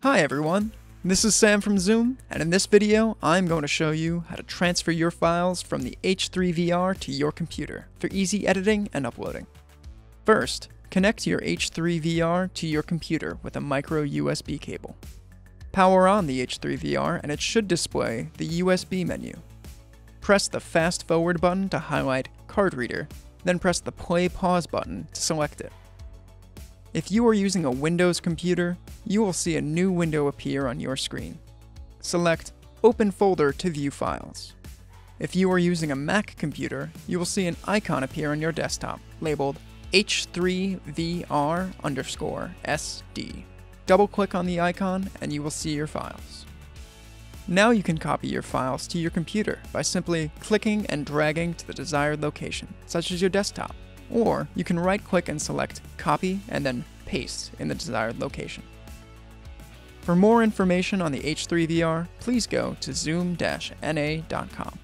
Hi everyone, this is Sam from Zoom, and in this video I'm going to show you how to transfer your files from the H3-VR to your computer for easy editing and uploading. First, connect your H3-VR to your computer with a micro USB cable. Power on the H3-VR and it should display the USB menu. Press the fast forward button to highlight Card Reader, then press the play pause button to select it. If you are using a Windows computer, you will see a new window appear on your screen. Select Open Folder to view files. If you are using a Mac computer, you will see an icon appear on your desktop labeled H3-VR_SD. Double-click on the icon and you will see your files. Now you can copy your files to your computer by simply clicking and dragging to the desired location, such as your desktop. Or you can right-click and select Copy and then Paste in the desired location. For more information on the H3-VR, please go to zoom-na.com.